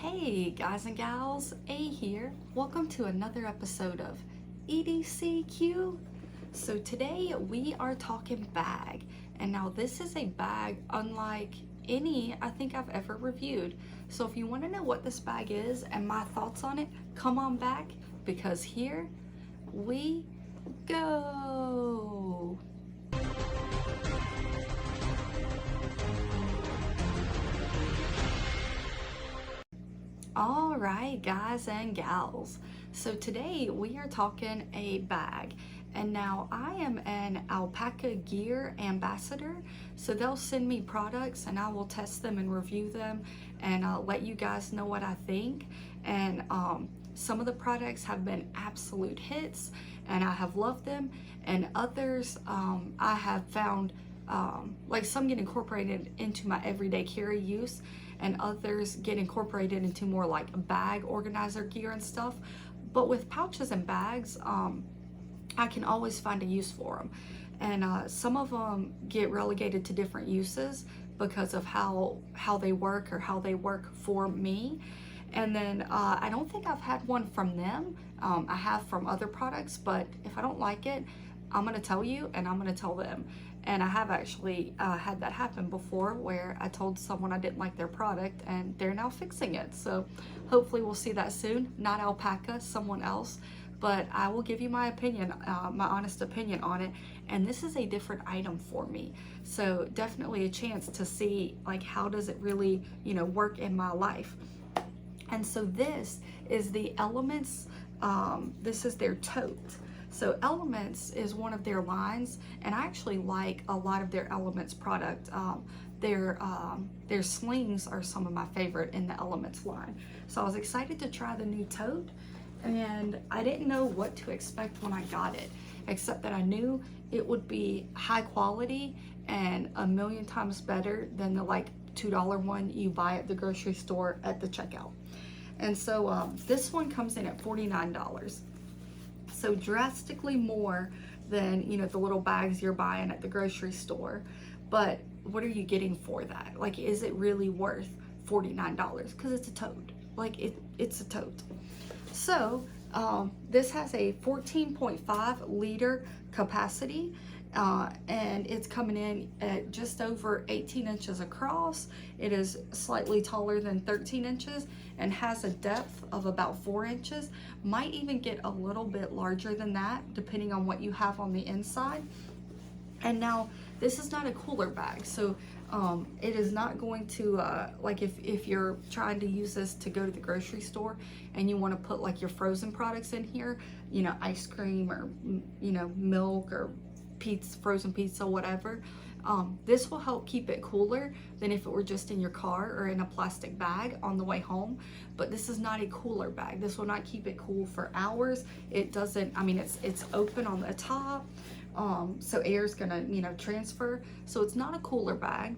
Hey guys and gals, A here. Welcome to another episode of EDCQ. So today we are talking bag, and now this is a bag unlike any I think I've ever reviewed. So if you want to know what this bag is and my thoughts on it, come on back because here we go. All right, guys and gals. So today we are talking a bag. And now I am an Alpaka Gear ambassador. So they'll send me products and I will test them and review them and let you guys know what I think. And some of the products have been absolute hits and I have loved them. And others I have found like some get incorporated into my everyday carry use, and others get incorporated into more like bag organizer gear and stuff. But with pouches and bags, I can always find a use for them. And some of them get relegated to different uses because of how they work or how they work for me. And then I don't think I've had one from them. I have from other products, but if I don't like it, I'm gonna tell you and I'm gonna tell them. And I have actually had that happen before where I told someone I didn't like their product and they're now fixing it. So hopefully we'll see that soon. Not Alpaka, someone else. But I will give you my opinion, my honest opinion on it. And this is a different item for me. So definitely a chance to see like how does it really, work in my life. And so this is the Elements, this is their tote. So Elements is one of their lines, and I actually like a lot of their Elements product. Their slings are some of my favorite in the Elements line. So I was excited to try the new tote, and I didn't know what to expect when I got it, except that I knew it would be high quality and a million times better than the like $2 one you buy at the grocery store at the checkout. And so this one comes in at $49. So drastically more than the little bags you're buying at the grocery store. But what are you getting for that? Like, is it really worth $49? Because it's a tote. Like it's a tote. So this has a 14.5 liter capacity. And it's coming in at just over 18 inches across. It is slightly taller than 13 inches and has a depth of about 4 inches. Might even get a little bit larger than that depending on what you have on the inside. And now this is not a cooler bag, so it is not going to like if you're trying to use this to go to the grocery store and you want to put like your frozen products in here, ice cream or milk or pizza, frozen pizza, whatever. This will help keep it cooler than if it were just in your car or in a plastic bag on the way home. But this is not a cooler bag. This will not keep it cool for hours. It doesn't, it's open on the top, so air is gonna transfer. So it's not a cooler bag,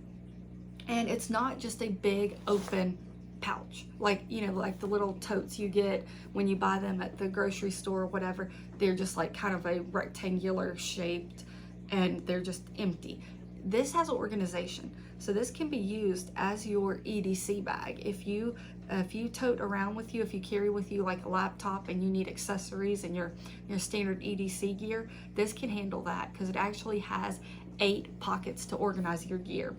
and it's not just a big open pouch like like the little totes you get when you buy them at the grocery store or whatever. They're just like kind of a rectangular shaped and they're just empty. This has organization, so this can be used as your EDC bag. If you tote around with you, if you carry with you like a laptop and you need accessories and your standard EDC gear, this can handle that because it actually has 8 pockets to organize your gear,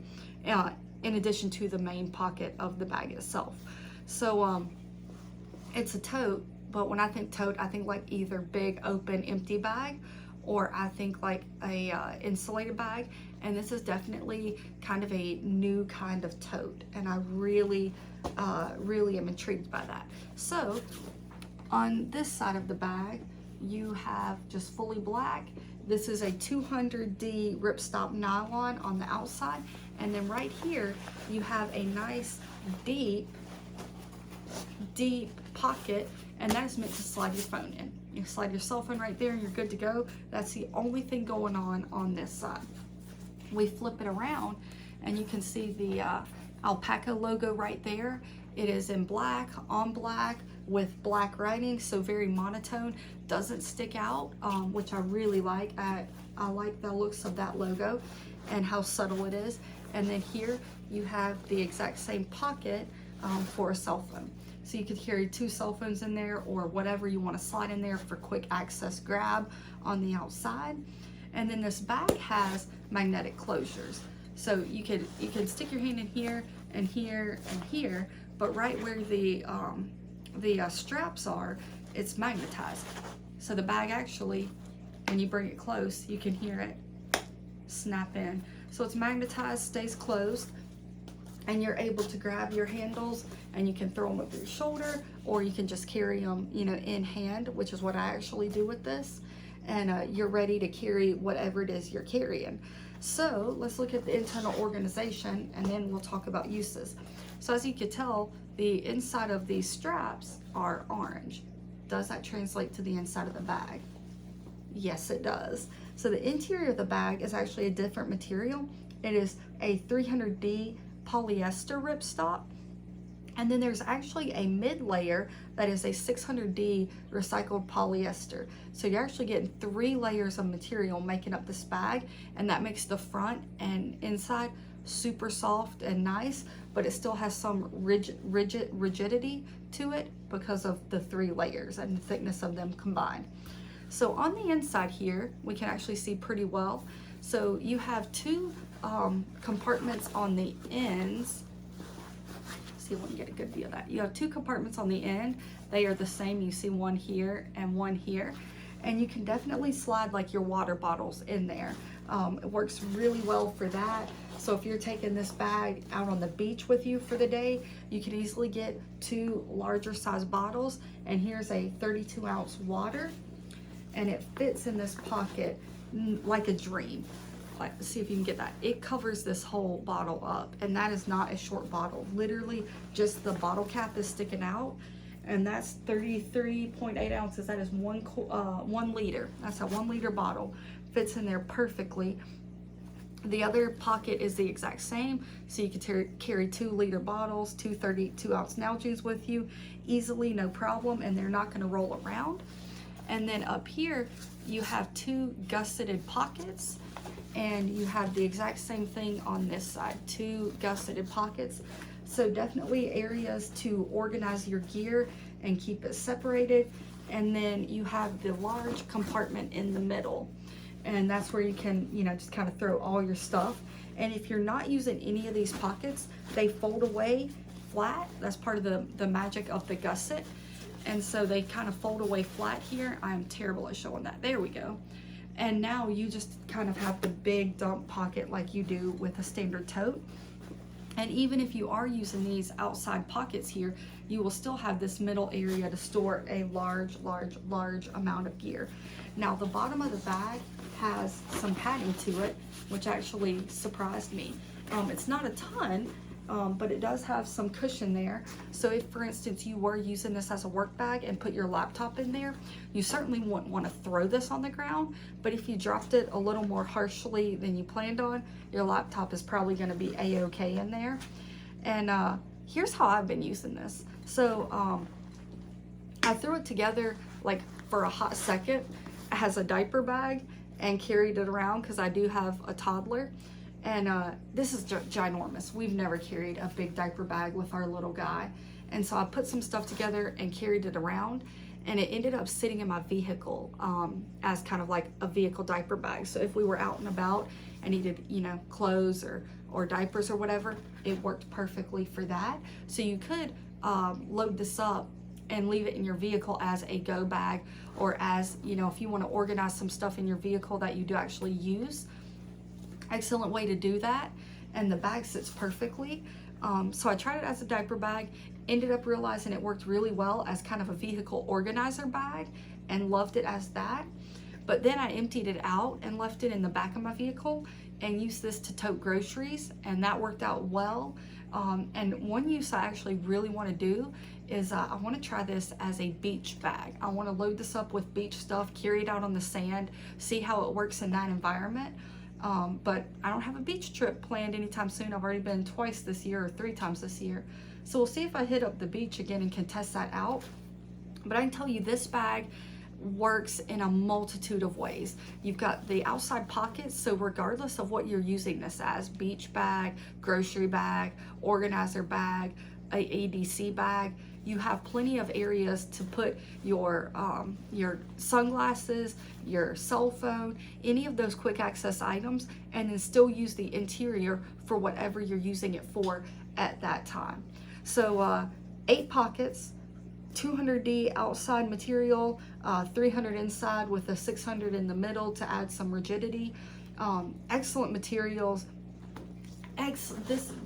in addition to the main pocket of the bag itself. So it's a tote, but when I think tote, I think like either big open empty bag, or I think like a insulated bag. And this is definitely kind of a new kind of tote, and I really am intrigued by that. So on this side of the bag you have just fully black. This is a 200D ripstop nylon on the outside, and then right here you have a nice deep pocket, and that is meant to slide your phone in. You slide your cell phone right there and you're good to go. That's the only thing going on this side. We flip it around and you can see the Alpaka logo right there. It is in black, on black, with black writing, so very monotone, doesn't stick out, which I really like. I like the looks of that logo and how subtle it is. And then here you have the exact same pocket for a cell phone. So you could carry 2 cell phones in there or whatever you want to slide in there for quick access grab on the outside. And then this bag has magnetic closures. So you can stick your hand in here and here and here, but right where the straps are, it's magnetized. So the bag actually, when you bring it close, you can hear it snap in. So it's magnetized, stays closed, and you're able to grab your handles and you can throw them over your shoulder, or you can just carry them, you know, in hand, which is what I actually do with this. And you're ready to carry whatever it is you're carrying. So let's look at the internal organization and then we'll talk about uses. So as you can tell, the inside of these straps are orange. Does that translate to the inside of the bag? Yes, it does. So the interior of the bag is actually a different material. It is a 300D polyester ripstop. And then there's actually a mid layer that is a 600D recycled polyester. So you're actually getting 3 layers of material making up this bag, and that makes the front and inside super soft and nice, but it still has some rigidity to it because of the 3 layers and the thickness of them combined. So on the inside here, we can actually see pretty well. So you have 2 compartments on the ends. See if we can get a good view of that. You have 2 compartments on the end. They are the same. You see one here and one here. And you can definitely slide like your water bottles in there. It works really well for that. So if you're taking this bag out on the beach with you for the day, you can easily get 2 larger size bottles. And here's a 32-ounce water. And it fits in this pocket like a dream. Like, see if you can get that. It covers this whole bottle up, and that is not a short bottle. Literally, just the bottle cap is sticking out, and that's 33.8 ounces. That is 1 liter. That's a 1 liter bottle. Fits in there perfectly. The other pocket is the exact same, so you can carry 2 liter bottles, 2 32-ounce Nalgees with you easily, no problem, and they're not going to roll around. And then up here, you have 2 gusseted pockets. And you have the exact same thing on this side, 2 gusseted pockets. So definitely areas to organize your gear and keep it separated. And then you have the large compartment in the middle. And that's where you can, you know, just kind of throw all your stuff. And if you're not using any of these pockets, they fold away flat. That's part of the magic of the gusset. And so they kind of fold away flat here. I'm terrible at showing that. There we go. And now you just kind of have the big dump pocket like you do with a standard tote. And even if you are using these outside pockets here, you will still have this middle area to store a large amount of gear. Now the bottom of the bag has some padding to it, which actually surprised me. It's not a ton, but it does have some cushion there. So if, for instance, you were using this as a work bag and put your laptop in there, you certainly wouldn't want to throw this on the ground. But if you dropped it a little more harshly than you planned on, your laptop is probably going to be a-okay in there. And here's how I've been using this. So I threw it together like for a hot second as a diaper bag and carried it around because I do have a toddler. And this is ginormous. We've never carried a big diaper bag with our little guy. And so I put some stuff together and carried it around, and it ended up sitting in my vehicle as kind of like a vehicle diaper bag. So if we were out and about and needed, you know, clothes or diapers or whatever, it worked perfectly for that. So you could load this up and leave it in your vehicle as a go bag, or as, you know, if you want to organize some stuff in your vehicle that you do actually use. Excellent way to do that. And the bag sits perfectly. So I tried it as a diaper bag, ended up realizing it worked really well as kind of a vehicle organizer bag, and loved it as that. But then I emptied it out and left it in the back of my vehicle and used this to tote groceries, and that worked out well. And one use I actually really want to do is I want to try this as a beach bag. I want to load this up with beach stuff, carry it out on the sand, see how it works in that environment. But I don't have a beach trip planned anytime soon. I've already been twice this year, or 3 times this year. So we'll see if I hit up the beach again and can test that out. But I can tell you this bag works in a multitude of ways. You've got the outside pockets, so regardless of what you're using this as, beach bag, grocery bag, organizer bag, a ADC bag, you have plenty of areas to put your sunglasses, your cell phone, any of those quick access items, and then still use the interior for whatever you're using it for at that time. So 8 pockets, 200D outside material, 300 inside with a 600 in the middle to add some rigidity. Excellent materials.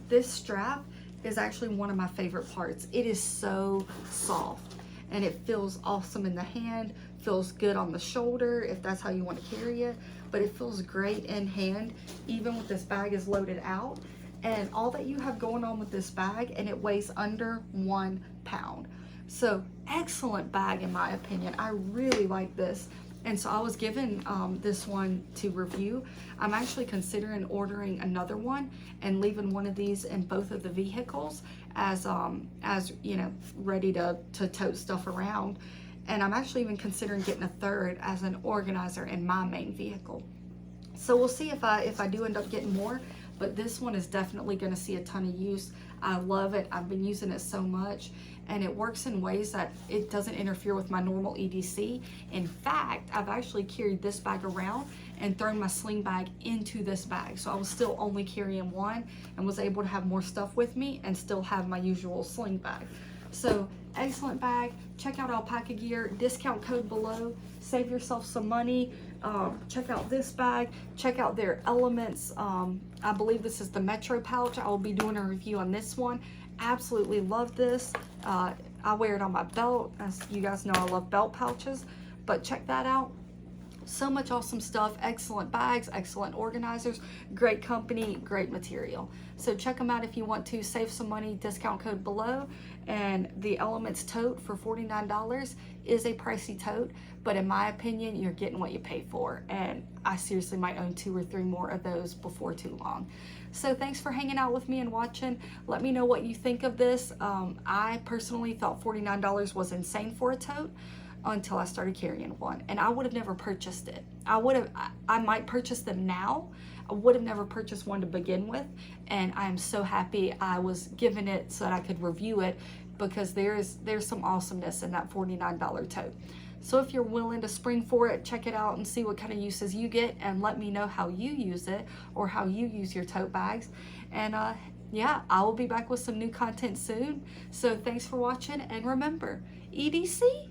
This strap is actually one of my favorite parts. It is so soft and it feels awesome in the hand, feels good on the shoulder if that's how you want to carry it, but it feels great in hand even with this bag is loaded out. And all that you have going on with this bag, and it weighs under 1 pound. So excellent bag in my opinion. I really like this. And so I was given this one to review. I'm actually considering ordering another one and leaving one of these in both of the vehicles as you know, ready to tote stuff around. And I'm actually even considering getting a third as an organizer in my main vehicle. So we'll see if I do end up getting more, but this one is definitely going to see a ton of use. I love it. I've been using it so much, and it works in ways that it doesn't interfere with my normal EDC. In fact, I've actually carried this bag around and thrown my sling bag into this bag. So I was still only carrying one and was able to have more stuff with me and still have my usual sling bag. So excellent bag. Check out Alpaka Gear, discount code below, save yourself some money. Check out this bag, check out their elements. I believe this is the Metro pouch. I will be doing a review on this one. Absolutely love this. I wear it on my belt. As you guys know, I love belt pouches, but check that out. So much awesome stuff, excellent bags, excellent organizers, great company, great material. So check them out if you want to save some money, discount code below. And the Elements tote for $49 is a pricey tote, but in my opinion, you're getting what you pay for. And I seriously might own 2 or 3 more of those before too long. So thanks for hanging out with me and watching. Let me know what you think of this. I personally thought $49 was insane for a tote until I started carrying one, and I would have never purchased it. I might purchase them now. I would have never purchased one to begin with, and I am so happy I was given it so that I could review it, because there's some awesomeness in that $49 tote. So if you're willing to spring for it, check it out and see what kind of uses you get, and let me know how you use it or how you use your tote bags. And yeah, I will be back with some new content soon. So thanks for watching, and remember, EDC.